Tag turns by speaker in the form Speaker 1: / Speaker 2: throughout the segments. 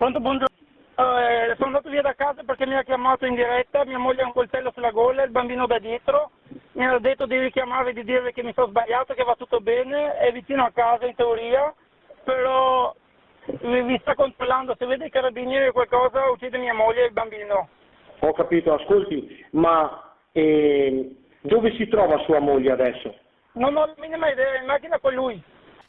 Speaker 1: Pronto, buongiorno. Sono andato via da casa perché mi ha chiamato in diretta, mia moglie ha un coltello sulla gola, il bambino da dietro, mi ha detto di richiamare e di dirle che mi sono sbagliato, che va tutto bene, è vicino a casa in teoria, però vi sta controllando, se vede i carabinieri o qualcosa uccide mia moglie e il bambino.
Speaker 2: Ho capito, ascolti, ma dove si trova sua moglie adesso?
Speaker 1: Non ho la minima idea, è in macchina con lui.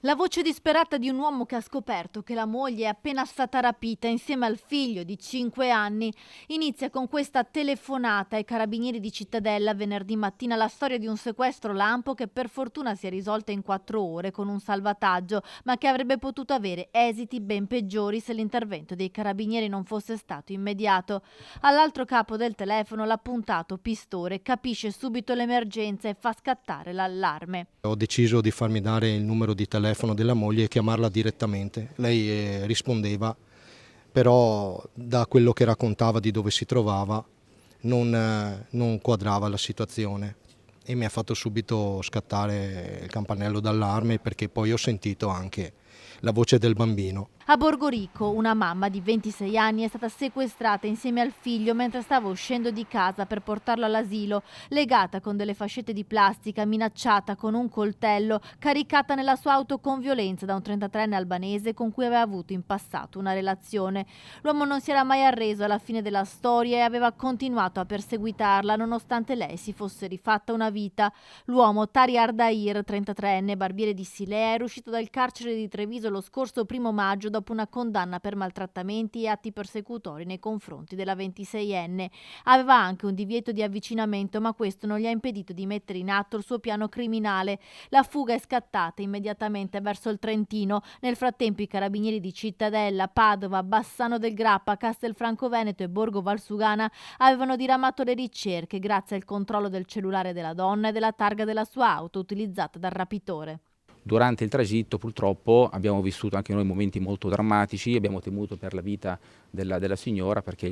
Speaker 3: La voce disperata di un uomo che ha scoperto che la moglie è appena stata rapita insieme al figlio di 5 anni inizia con questa telefonata ai carabinieri di Cittadella venerdì mattina, la storia di un sequestro lampo che per fortuna si è risolta in 4 ore con un salvataggio, ma che avrebbe potuto avere esiti ben peggiori se l'intervento dei carabinieri non fosse stato immediato. All'altro capo del telefono l'appuntato Pistore capisce subito l'emergenza e fa scattare l'allarme.
Speaker 4: Ho deciso di farmi dare il numero di telefono della moglie e chiamarla direttamente. Lei rispondeva, però da quello che raccontava di dove si trovava non quadrava la situazione e mi ha fatto subito scattare il campanello d'allarme, perché poi ho sentito anche la voce del bambino.
Speaker 3: A Borgorico una mamma di 26 anni è stata sequestrata insieme al figlio mentre stava uscendo di casa per portarlo all'asilo, legata con delle fascette di plastica, minacciata con un coltello, caricata nella sua auto con violenza da un 33enne albanese con cui aveva avuto in passato una relazione. L'uomo non si era mai arreso alla fine della storia e aveva continuato a perseguitarla nonostante lei si fosse rifatta una vita. L'uomo, Tari Ardair, 33enne, barbiere di Silea, era uscito dal carcere di Treviso lo scorso 1° maggio dopo una condanna per maltrattamenti e atti persecutori nei confronti della 26enne. Aveva anche un divieto di avvicinamento, ma questo non gli ha impedito di mettere in atto il suo piano criminale. La fuga è scattata immediatamente verso il Trentino. Nel frattempo i carabinieri di Cittadella, Padova, Bassano del Grappa, Castelfranco Veneto e Borgo Valsugana avevano diramato le ricerche grazie al controllo del cellulare della donna e della targa della sua auto utilizzata dal rapitore.
Speaker 5: Durante il tragitto purtroppo abbiamo vissuto anche noi momenti molto drammatici, abbiamo temuto per la vita della signora, perché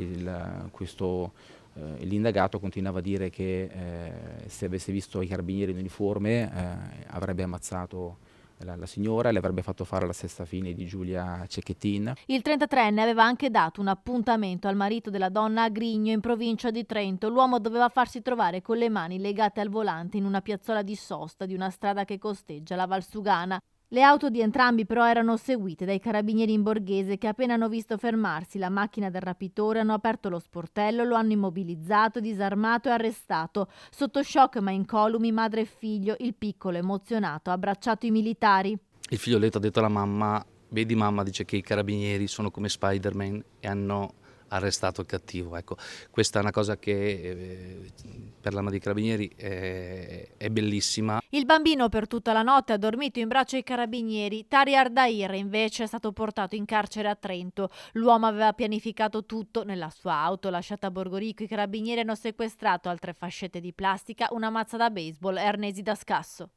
Speaker 5: l'indagato continuava a dire che se avesse visto i carabinieri in uniforme avrebbe ammazzato la signora e le avrebbe fatto fare la stessa fine di Giulia Cecchettin.
Speaker 3: Il 33enne aveva anche dato un appuntamento al marito della donna a Grigno, in provincia di Trento. L'uomo doveva farsi trovare con le mani legate al volante in una piazzola di sosta di una strada che costeggia la Valsugana. Le auto di entrambi però erano seguite dai carabinieri in borghese che, appena hanno visto fermarsi la macchina del rapitore, hanno aperto lo sportello, lo hanno immobilizzato, disarmato e arrestato. Sotto shock ma incolumi madre e figlio, il piccolo emozionato ha abbracciato i militari.
Speaker 6: Il figlioletto ha detto alla mamma: vedi mamma, dice che i carabinieri sono come Spider-Man e hanno arrestato il cattivo. Ecco, questa è una cosa che per l'Arma dei Carabinieri è bellissima.
Speaker 3: Il bambino per tutta la notte ha dormito in braccio ai carabinieri. Tari Ardair invece è stato portato in carcere a Trento. L'uomo aveva pianificato tutto nella sua auto lasciata a Borgorico. I carabinieri hanno sequestrato altre fascette di plastica, una mazza da baseball e arnesi da scasso.